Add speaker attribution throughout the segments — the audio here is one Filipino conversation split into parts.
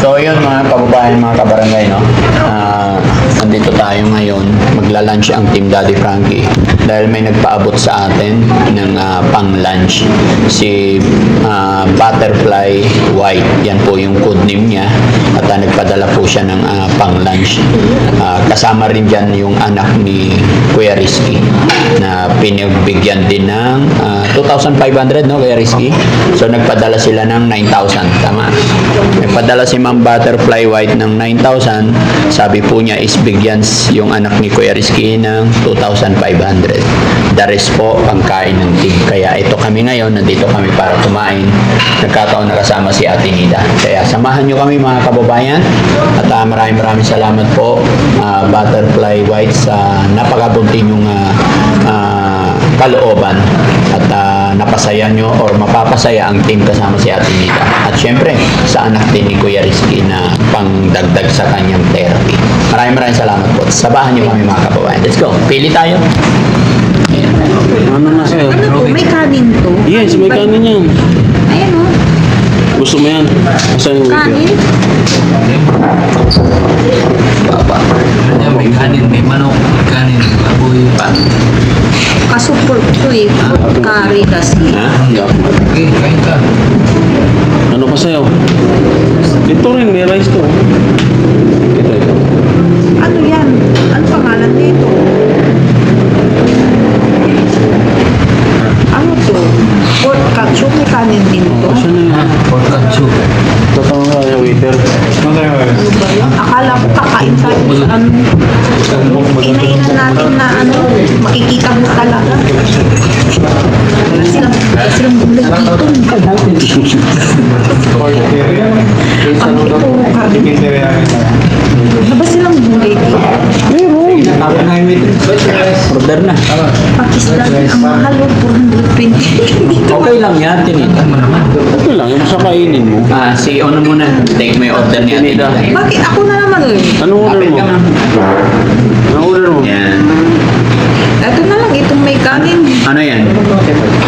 Speaker 1: So yun mga kababayan, mga kabarangay, no? Nandito tayo ngayon, magla-lunch ang Team Daddy Frankie dahil may nagpaabot sa atin ng pang-lunch. Si Butterfly White, yan po yung code name niya, at nagpadala po siya ng pang-lunch. Kasama rin dyan yung anak ni Kuya Rizky na pinagbigyan din ng 2,500, no Kuya Rizky? So nagpadala sila ng 9,000, tama? Nagpadala si Ma'am Butterfly White ng 9,000, sabi po niya is bigyan yung anak ni Kuya Rizky ng 2,500. The rest po pangkain ng team. Kaya ito kami ngayon, nandito kami para kumain. Nagkataon na kasama si Ate Nida. Kaya samahan nyo kami mga kababayan at maraming salamat po Butterfly White sa napakabunting yung kalooban at napasaya nyo or mapapasaya ang team kasama si Ate Nida. At syempre, sa anak din ni Kuya Rizky na pangdagdag sa kanyang therapy. Maraming salamat po. Sabahan nyo kami mga kababayan. Let's go. Pili tayo. Ayan.
Speaker 2: Ano na sa'yo?
Speaker 3: Ano to? May kanin to?
Speaker 2: Yes, may kanin yan.
Speaker 3: Ayan o.
Speaker 2: Gusto mo yan? Asan yung
Speaker 3: Kanin?
Speaker 4: May kanin, may manok, may kanin, baboy.
Speaker 3: Kasupor to eh. Curry kasi.
Speaker 1: Ha?
Speaker 4: Okay, kain ka.
Speaker 2: Ano pa sa'yo? Ito rin, may rice to. Ito.
Speaker 3: Ano yan? Ano pangalan nito? Ano to? Pork katsu. May kanin din to.
Speaker 2: Asan na yan?
Speaker 4: Pork katsu.
Speaker 2: Tatawag ka yung waiter.
Speaker 3: Ano ba yun? Akala ko kakain tayo sa ano. Inainan natin na ano. Makikita mo talaga. Silang gulay dito. Ang ito, kanin. Ano ba silang gulay dito?
Speaker 1: Order na.
Speaker 3: Pakistan, ang mahal o 420.
Speaker 1: Okay lang yan, Tinita.
Speaker 2: Okay lang, yung sa kainin mo.
Speaker 1: Sige, una muna. Take mo yung order ni Ate Nida.
Speaker 3: Bakit ako na naman eh?
Speaker 2: Anong order
Speaker 1: Kapit
Speaker 2: mo?
Speaker 1: ka, ma'am.
Speaker 2: Anong order mo?
Speaker 1: Yan.
Speaker 3: Ito na lang, itong may kanin.
Speaker 1: Ano yan?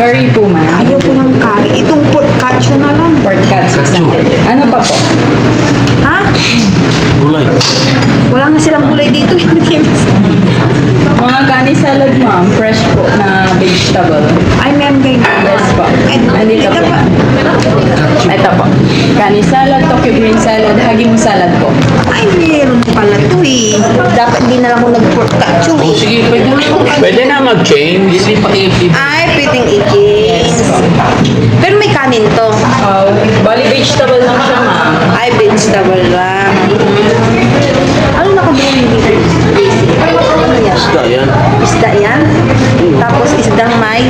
Speaker 5: Curry po, ma'am.
Speaker 3: Ayaw ko ng curry. Itong pork katsu na lang.
Speaker 5: Pork cuts. Ano pa po?
Speaker 3: Ha?
Speaker 2: Gulay.
Speaker 3: Wala na silang gulay dito.
Speaker 5: Mga kanin salad, ma'am. Fresh po na vegetable.
Speaker 3: Ay, meron kayo.
Speaker 5: Yes po. Andito
Speaker 3: Ito
Speaker 5: po.
Speaker 3: pa.
Speaker 5: Ito po. Kanin salad, Tokyo green salad, hagimo salad po.
Speaker 3: Ay, meron pala to eh. Dapat di na lang ako nag-pork katsu eh.
Speaker 4: Sige, pwede na.
Speaker 1: Pwede na mag-change.
Speaker 4: Hindi pa i-flip.
Speaker 3: Ay, pwedeng i-change. Pero may kanin to.
Speaker 5: Bali vegetable lang siya, ma'am.
Speaker 3: Ay, vegetable lang. Ano nakadrawing dito? Ano yan?
Speaker 2: Isda yan.
Speaker 3: Isda yan? Tapos isdang may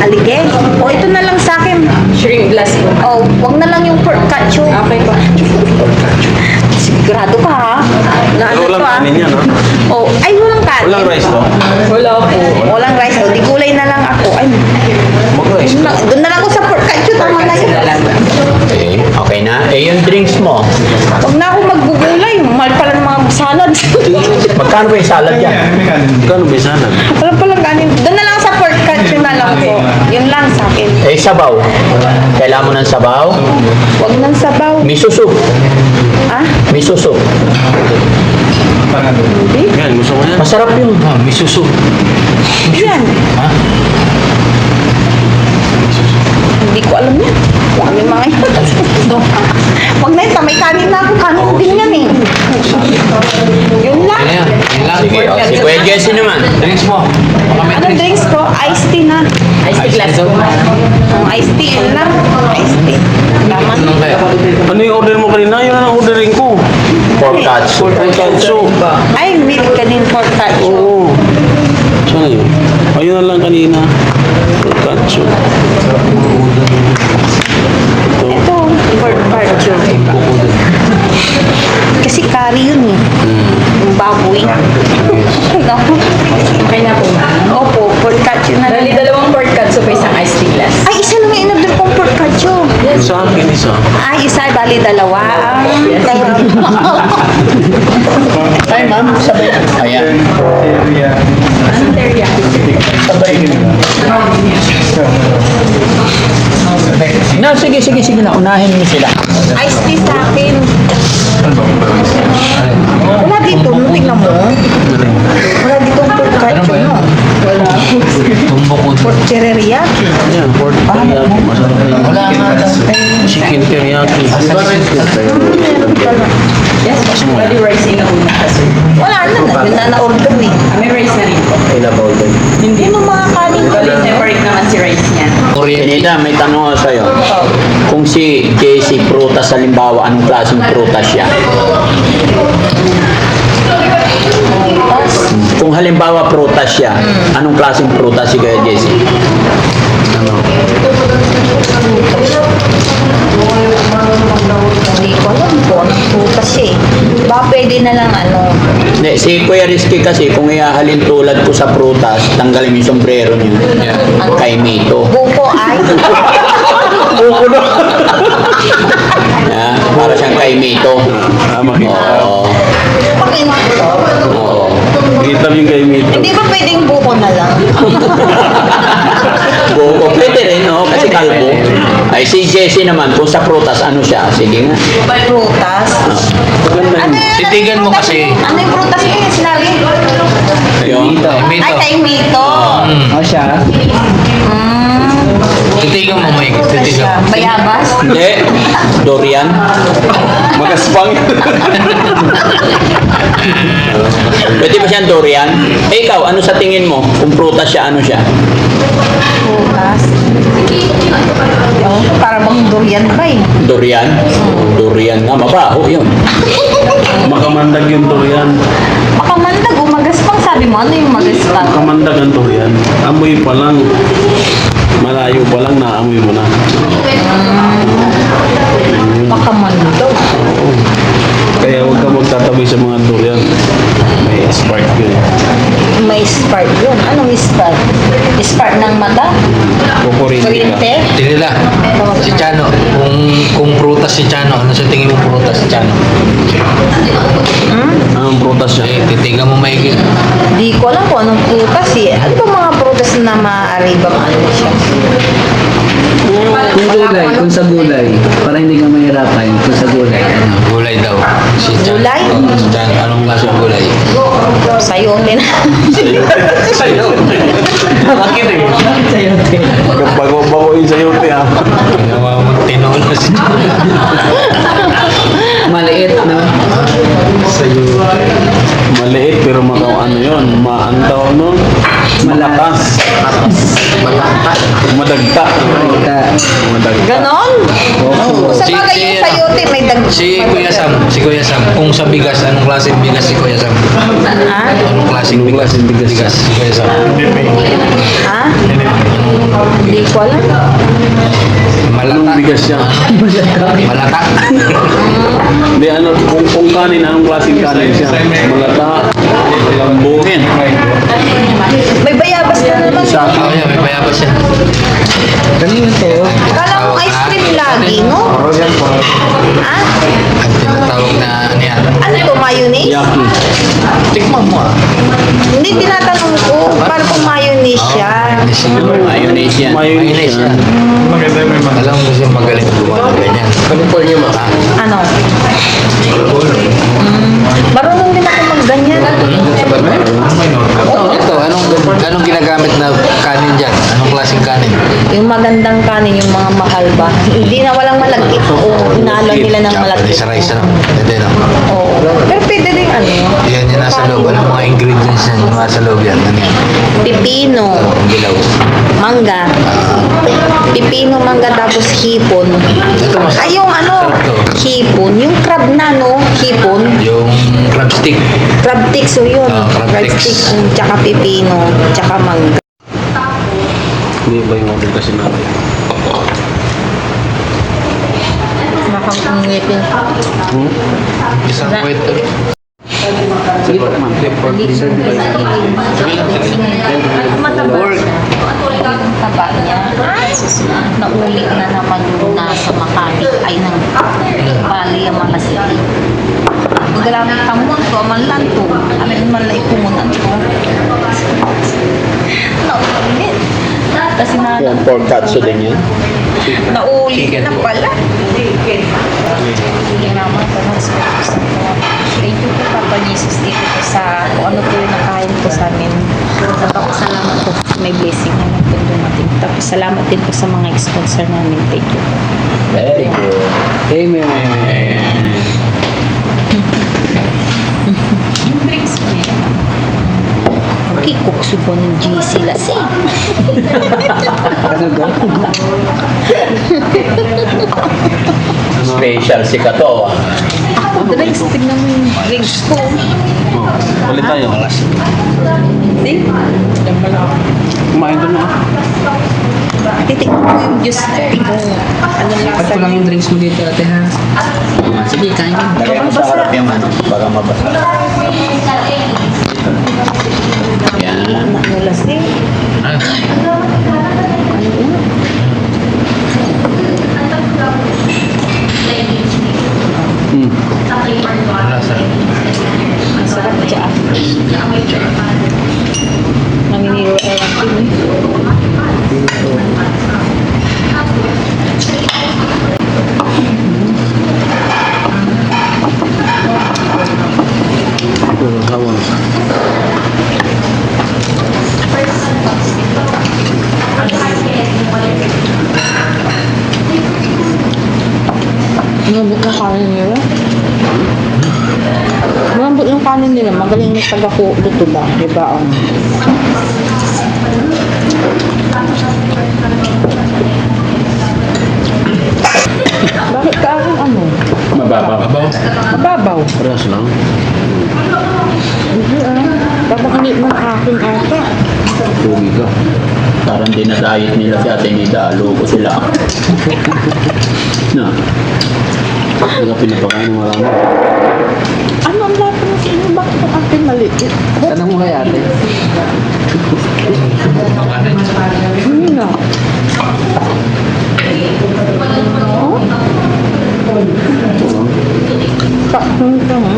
Speaker 3: alige? O ito na lang sa akin.
Speaker 5: Shrimp glass po.
Speaker 3: O, wag na lang yung pork katsu.
Speaker 5: Okay po.
Speaker 3: Sigurado ka ha? Na ano
Speaker 2: Walang
Speaker 3: to ha?
Speaker 2: kanin yan, ha?
Speaker 3: O, ay walang kanin.
Speaker 2: Walang rice to?
Speaker 5: Wala po.
Speaker 3: Walang rice. O, di gulay na lang ako. Ay,
Speaker 2: Mag-rice.
Speaker 3: doon na lang ako sa pork katsu. Tama na yun.
Speaker 1: Okay. Okay na. Yung drinks mo.
Speaker 3: Wag na ako maggugulay. Mahal pala ng mga salad.
Speaker 1: Magkano ba yung salad yan?
Speaker 2: Kano ba sana?
Speaker 3: Wala palang kanin. Doon na lang sa pork katsu na lang po. Yun lang sa akin.
Speaker 1: Sabaw. Kailangan mo ng sabaw?
Speaker 3: Wag nang sabaw.
Speaker 1: Miso soup.
Speaker 3: Ah?
Speaker 1: Miso soup.
Speaker 3: Hindi?
Speaker 2: Yan, gusto mo yan?
Speaker 1: Masarap yun.
Speaker 4: May suso.
Speaker 3: Yan.
Speaker 4: Ha?
Speaker 3: Hindi ko alam yan. Wag yung mga yun. Wag na yun. May kanin na ako. Kanin din yan eh. Yun lang.
Speaker 4: Yan na yan. Yan lang.
Speaker 1: Sige, si Kuya Jesse naman.
Speaker 4: Drinks mo. Baka may
Speaker 3: Anong drinks ko? Iced tea na.
Speaker 5: Ice tea glass po.
Speaker 3: Iced tea. Yun lang. Iced tea. Tama.
Speaker 4: Ano kaya?
Speaker 2: Ano yung order mo kanina? Yun ang ordering ko.
Speaker 1: Pork katsu.
Speaker 2: Pork katsu.
Speaker 3: Ay, milk ka din for katsu.
Speaker 2: Oo. Saan yun? Ayun na lang kanina. Pork katsu. Ito.
Speaker 3: Ito, for katsu. Kasi curry yun eh. Yung baboy.
Speaker 5: Okay na po, ma'am.
Speaker 3: Opo, pork katsu na lang.
Speaker 5: Bali, dalawang pork cuts po isang ice tea glass.
Speaker 3: Ay, isa lang yung in-order kong pork katsu.
Speaker 5: Yes
Speaker 2: Sa akin isa.
Speaker 3: Ay, isa, bali dalawa.
Speaker 1: Ay, ma'am, sabay. Ayan.
Speaker 5: Anong teriyaki?
Speaker 1: No, sige na. Unahin niyo sila.
Speaker 3: Ice tea sa akin. Wala dito, no? Tingnan mo. Wala dito ang pagkacho, no?
Speaker 5: Wala.
Speaker 4: Tumbok ko.
Speaker 3: Pork teriyaki.
Speaker 2: Yan, pork teriyaki. Masarap na
Speaker 4: Wala nga daw.
Speaker 2: chicken teriyaki.
Speaker 5: Yes, pwede rice in una kasi.
Speaker 3: Wala na, yun na na-order eh.
Speaker 5: May rice na rin po.
Speaker 3: Hindi mo mga kanin ko.
Speaker 5: Separate naman si rice niya.
Speaker 1: Sinita, may tanong ako sa'yo. Kung si JC prutas, halimbawa, anong klaseng prutas siya? Kung halimbawa prutas siya, anong klaseng prutas si Kuya JC?
Speaker 3: Hindi ko alam po, anong prutas siya eh. Baka pwede na lang ano.
Speaker 1: Hindi, si Kuya Rizky kasi, kung ihahalin tulad ko sa prutas, tanggalin mo yung sombrero niya. Kay Mito.
Speaker 3: Buko ay.
Speaker 1: Para siyang kay Mito.
Speaker 2: Makita.
Speaker 1: Oo.
Speaker 3: Pakito.
Speaker 1: Oo.
Speaker 2: Makita yung kay Mito.
Speaker 3: Hindi ba pwedeng buko na lang?
Speaker 1: Buko, pwede rin, no? Kasi kalbo. Ay, si Jessie naman, kung sa prutas, ano siya? Sige nga.
Speaker 3: Prutas. Ano yun?
Speaker 4: Titigan mo kasi.
Speaker 3: Ano yung prutas mo yung sinabi?
Speaker 1: Ayun.
Speaker 3: Ay, kay Mito.
Speaker 4: Titigan mo, Mike.
Speaker 3: Prutas
Speaker 4: Titigan
Speaker 3: siya.
Speaker 4: mo.
Speaker 3: Bayabas?
Speaker 1: Hindi. Dorian.
Speaker 2: Magaspang.
Speaker 1: Pwede ba siyang durian? Eh, ikaw, ano sa tingin mo? Kung prutas siya, ano siya?
Speaker 3: Prutas. Yung para bang durian ba eh?
Speaker 1: Durian? Durian nga, mabaho yun.
Speaker 2: Makamandag yung durian.
Speaker 3: Makamandag, umagaspang. Sabi mo, ano yung magaspang?
Speaker 2: Makamandag ang durian. Amoy pa lang. Malayo pa lang, naamoy mo na.
Speaker 3: Makamandag.
Speaker 2: Kaya huwag ka magtatabi sa mga durian. May spark yun.
Speaker 3: May spark yun. Anong spark? Spark ng mata?
Speaker 2: Kukurin ka.
Speaker 3: Kurinte?
Speaker 4: Tinila. Si Chano. Kung prutas si Chano, ano sa tingin mo prutas si Chano?
Speaker 2: Anong prutas siya?
Speaker 4: Eh, titigan mo maigit.
Speaker 3: Di ko alam kung anong prutas eh. Ano ba mga prutas na maaari bang ano siya?
Speaker 6: Kung gulay, kung sa gulay, para hindi ka mahirapan, kung sa gulay, ano?
Speaker 4: Gulay daw. Si Chano.
Speaker 3: Gulay?
Speaker 4: Oo, si Chano. Anong klaseng gulay?
Speaker 3: Sayote na.
Speaker 2: Bago-bago yung sayote ha.
Speaker 4: Ginawa mo tinoon na si Chano.
Speaker 6: Maliit, no?
Speaker 2: Maliit pero ano yun, maantaw no? Malakas. Madagta. Madagta.
Speaker 3: Ganon? Sa bagay yung sayote, may dag...
Speaker 4: Si Kuya Sam. Kung sa bigas, anong klaseng bigas si Kuya Sam?
Speaker 3: Ha?
Speaker 4: Anong klaseng bigas? Bigas si Kuya Sam.
Speaker 3: Ha? Hindi ko alam.
Speaker 2: Anong
Speaker 4: Malata.
Speaker 2: bigas siya?
Speaker 4: Malata.
Speaker 2: Hindi, ano, kung kanin, anong klaseng kanin siya? Malata, lambuhin.
Speaker 3: May bayabas na naman.
Speaker 4: Oo, yan. May bayabas yan.
Speaker 6: Kanino to?
Speaker 3: Kala mo ice cream lagi, no? Ha?
Speaker 4: Ang tinatawag na ano yan.
Speaker 3: Ano to, mayonnaise?
Speaker 2: Yaki.
Speaker 4: Tikman mo ah.
Speaker 3: Hindi, tinatanong ko. Paano kung mayonnaise siya?
Speaker 1: Mayonnaise yan.
Speaker 4: Mayonnaise yan. Alam mo siya magaling gumawa ng ganyan. California mo.
Speaker 3: Ano? Marunong din ako magganyan.
Speaker 4: Ito, anong ginagamit na kanin dyan? Anong klaseng kanin?
Speaker 3: Yung magandang kanin, yung mga mahal ba? Hindi na walang malagkit. Oo, inaalon nila ng malagkit.
Speaker 4: Japanese rice, ano? Pwede, no?
Speaker 3: Oo. Pero pwede rin ano.
Speaker 4: Yan yung nasa loob. Anong mga ingredients yan? Yung nasa loob yan. Ano yan?
Speaker 3: Pipino,
Speaker 4: Ang dilaw.
Speaker 3: mangga. Pipino, mangga, tapos hipon.
Speaker 4: Ito mas...
Speaker 3: Ay, yung ano, hipon. Yung crab na, no? Hipon.
Speaker 4: Yung crab stick.
Speaker 3: Crab sticks, so yun.
Speaker 4: Crab sticks.
Speaker 3: Tsaka pipino, tsaka mangga.
Speaker 2: Hindi ba yung order kasi natin?
Speaker 3: Makakangwitin.
Speaker 4: Isang waiter.
Speaker 6: Sige po, ma'am.
Speaker 3: Pork. Taba niya. Nauli na naman yung nasa Makati. Ay, nang Bali ang mga city. Magalamit tamon ko, amanlan ko. Amin man lang ikumunan ko. Nauli. Kasi na,
Speaker 1: Yung pork katsu din yan.
Speaker 3: nauli na pala. Sige naman, thank you po Papa Jesus dito po sa kung ano po yung nakain po sa amin. Salamat po. May blessing naman po dumating. Tapos salamat din po sa mga sponsor namin. Thank you.
Speaker 1: Very good.
Speaker 6: Amen.
Speaker 3: Yung drinks mo yan. Okay, kukso po ng GC lasing.
Speaker 6: Ano daw?
Speaker 1: Special si Kato.
Speaker 3: Drinks, tignan mo yung drinks ko.
Speaker 2: Ulit tayo.
Speaker 3: Hindi.
Speaker 2: Kumain doon na.
Speaker 3: Titignan mo yung juice ko. Ano
Speaker 6: At
Speaker 3: lasa
Speaker 6: ko lang
Speaker 3: niya?
Speaker 6: yung drinks mo dito, ate, ha? Sige, kain mo.
Speaker 1: Lagay mo sa harap yung ano, baka mabasa. Yan.
Speaker 3: Ano lasing? Ang sarap dyan. Naniniro ay natin eh. Malambot yung kanin nila. Malambot yung kanin nila. Magaling yung taga-luto ba? Diba? Bakit ka aking ano?
Speaker 1: Mababa.
Speaker 3: Mababaw.
Speaker 2: Parehas lang.
Speaker 3: Hindi ah. Papakanit ng aking ata.
Speaker 1: Tugi ka. Parang dinadayet nila si Ate Nida. Loko sila. Na.
Speaker 2: Hindi ka pinapakain ng marami.
Speaker 3: Ano ang lahat ng sa inyo? Bakit ang aking maliit?
Speaker 6: Tanong mo kay ate.
Speaker 3: Hindi na. Oh? Takong ka ha?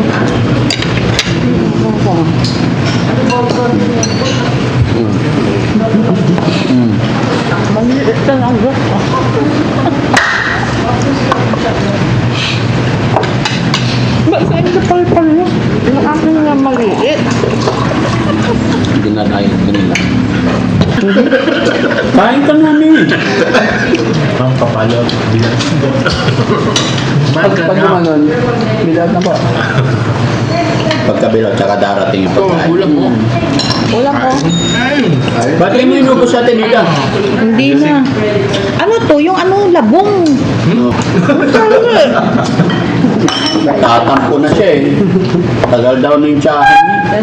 Speaker 3: Maliit ka lang ba? Ba't sa inyo pal-pal mo? Yung aking nga maliit.
Speaker 2: Dinadayet ka nila.
Speaker 1: Kain ka namin.
Speaker 6: Pag gumanon, bilad na po.
Speaker 1: Pagkabilaw, tsaka darating yung pagkain.
Speaker 3: Ulam ko.
Speaker 1: Ba't kayo mo inubos sa Ate Nida?
Speaker 3: Hindi na. Ano to? Yung ano, labong.
Speaker 1: Tatampo na siya eh. Tagal daw na yung tsahin niya.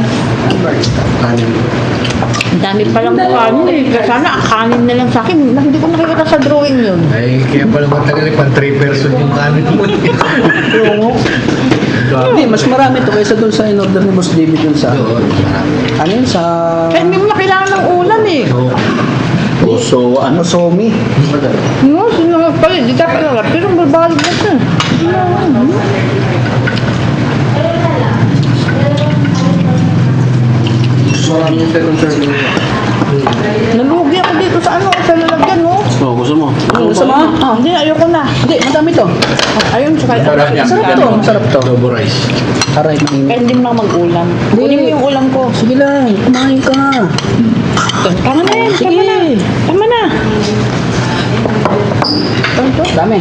Speaker 3: Ang dami palang kanin eh. Kaya sana kanin na lang sa akin. Hindi ko nakikita sa drawing yun.
Speaker 4: Ay, kaya pala matagal pang 3 person yung kanin mo.
Speaker 6: Hindi, mas marami to kaysa dun sa in-order ni Boss David dun sa... Ano yun? Sa...
Speaker 3: Kaya hindi mo na kailangan ng ulam eh.
Speaker 1: So, ano?
Speaker 6: Somi.
Speaker 3: No, sinunod pala. Di ka pala. Pero babalik na siya.
Speaker 6: Marami yung second serving.
Speaker 3: Nalugi ako dito sa ano, sa lalagyan mo.
Speaker 2: Oh, gusto mo?
Speaker 6: Gusto mo?
Speaker 3: Ah, hindi, ayoko na.
Speaker 6: Hindi, madami to.
Speaker 3: Ayun, tsaka
Speaker 4: Sarap yan.
Speaker 6: Sarap to. Sarap to.
Speaker 4: Adobo rice.
Speaker 6: Aray,
Speaker 3: Kaya
Speaker 6: mainit.
Speaker 3: hindi mo lang mag-ulam. Kunin mo yung ulam ko.
Speaker 6: Sige lang, kumain ka.
Speaker 3: Tama na yan, tama na. Tama na.
Speaker 6: Dami.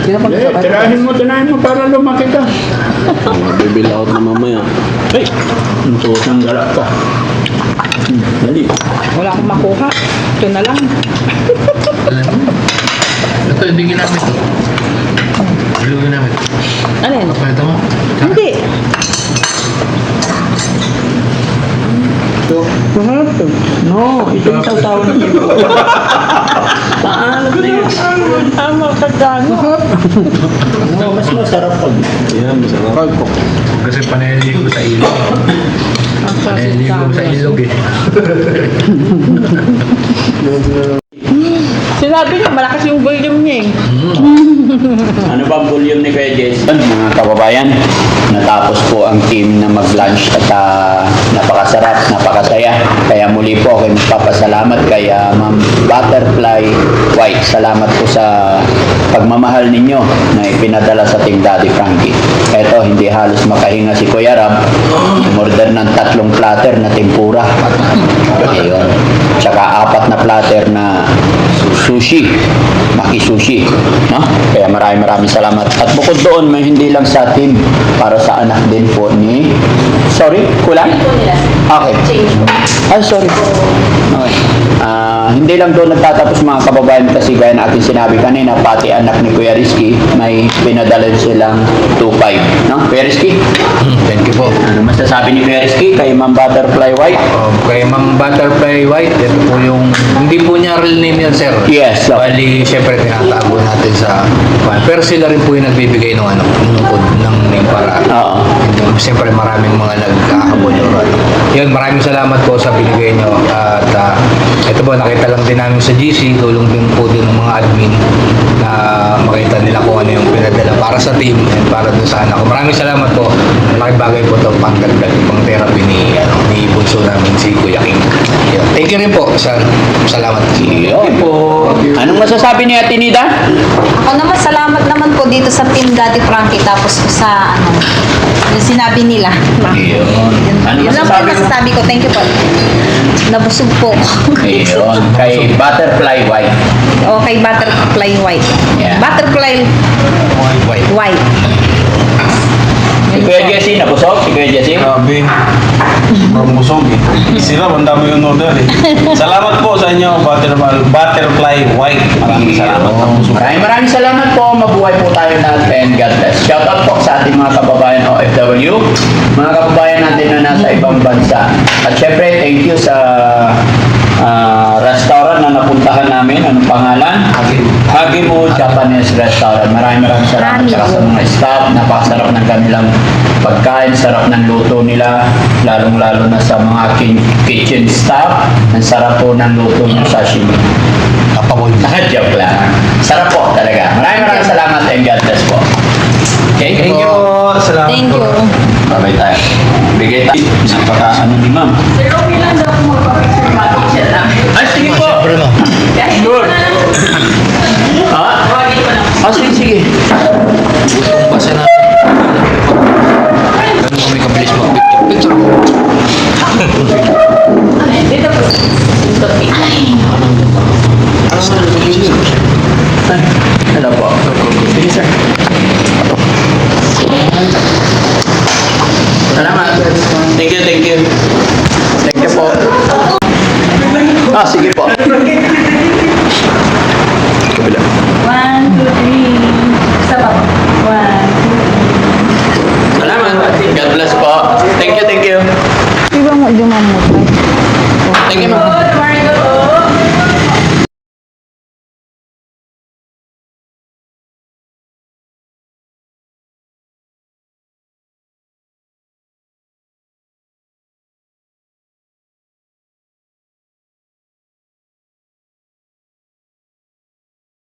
Speaker 6: Sino pang
Speaker 1: Eh, tirahin mo para lumaki ka.
Speaker 2: Bibil out na mamaya.
Speaker 1: Hey, ang tusang galak ka. Dali.
Speaker 3: Wala akong makuha. Ito na lang.
Speaker 4: Alam mo? Ito, hindi ginamit to. Hindi ginamit.
Speaker 3: Ano yan?
Speaker 4: Pwede mo?
Speaker 3: Hindi.
Speaker 6: No, ito yung tawtawan ng
Speaker 1: Mas masarap pag.
Speaker 2: Yan, masarap.
Speaker 4: Kasi paneliligo sa ilog. Paneliligo sa ilog eh.
Speaker 5: Sinabi niya, malakas yung volume niya eh.
Speaker 1: Ano ba ang volume ni Kuya Jason? Mga kababayan, natapos po ang team na mag-lunch at napakasarap, napakasaya. Kaya muli po ako magpapasalamat kay Ma'am Butterfly White. Salamat po sa pagmamahal ninyo na ipinadala sa Team Daddy Frankie. Eto, hindi halos makahinga si Kuya Ram. Umorder ng 3 platter na tempura. Ayun. Tsaka 4 na platter na sushi, maki sushi, no? Kaya maraming salamat. At bukod doon, may hindi lang sa team, para sa anak din po ni, sorry, kulang? Okay. Ay, sorry. Okay. Hindi lang doon nagtatapos mga kababayan kasi gaya na ating sinabi kanina, pati anak ni Kuya Rizky, may pinadala silang 2.5, no? Kuya Rizky,
Speaker 4: Thank you po.
Speaker 1: ano masasabi ni Kuya Rizky kay Ma'am Butterfly White?
Speaker 4: Kay Ma'am Butterfly White, ito po yung, hindi po niya real name yun, sir.
Speaker 1: Yes, okay.
Speaker 4: Bali, syempre tinatago natin sa, pero sila rin po yung nagbibigay ng ano, ng name para,
Speaker 1: Oo.
Speaker 4: siyempre maraming mga nagkahabol or ano. Yun, maraming salamat po sa binigay nyo. At ito po, nakita lang din namin sa GC, tulong din po din ng mga admin na makita nila kung ano yung pinadala para sa team and para dun sa anak ko. Maraming salamat po. Malaking bagay po ito, pangdagdag, pang therapy ni bunso namin si Kuya King. Yun. Thank you rin po. Salamat.
Speaker 1: Yun po. Anong masasabi ni Ate Nida?
Speaker 3: Ako naman, salamat naman po dito sa Team Daddy Frankie. Tapos po sa, yung sinabi nila.
Speaker 1: Yun. Ano
Speaker 3: Yun lang po
Speaker 1: masasabi
Speaker 3: yung
Speaker 1: mo?
Speaker 3: masasabi ko. Thank you po. Nabusog po ako.
Speaker 1: Ayun, kay Butterfly White.
Speaker 3: O kay Butterfly White.
Speaker 1: Yeah.
Speaker 3: Butterfly
Speaker 4: White.
Speaker 3: White.
Speaker 1: Si Kuya Jesse, nabusog? Si Kuya Jesse?
Speaker 2: Grabe. Sobrang busog eh. Sila, ang dami yung order eh. Salamat po sa inyo, Butterfly White. Maraming salamat.
Speaker 1: Maraming salamat po. Mabuhay po tayo lahat and God bless. Shout out po sa ating mga kababayan OFW, mga kababayan natin na nasa ibang bansa. At syempre, thank you sa restaurant na napuntahan namin. Anong pangalan? Hagimu Japanese Restaurant. Maraming salamat sa mga staff. Napakasarap ng kanilang pagkain, sarap ng luto nila, lalong-lalo na sa mga kitchen staff. Ang sarap po ng luto ng sashimi.
Speaker 4: Kapabol.
Speaker 1: Joke lang. Sarap po talaga. Maraming salamat and God bless po. Okay?
Speaker 2: Thank you. Salamat
Speaker 3: Thank
Speaker 2: po.
Speaker 3: you.
Speaker 1: Babay tayo. Bigay tayo. Napaka ano ni ma'am. Ay, sige po.
Speaker 4: Siyempre no.
Speaker 1: Sure. Ha? Sige, sige.
Speaker 4: Gustong basa natin. Ganun kami kabilis mag-picture.
Speaker 1: Hello po. Sige, sir. Salamat. Thank you, thank you. Thank you po. Sige po. Kabila.
Speaker 5: 1, 2, 3. Isa pa. 1, 2, 3.
Speaker 1: Salamat. God bless po. Thank you, thank you.
Speaker 5: Di ba mo, dumamot?
Speaker 1: Thank you, ma'am.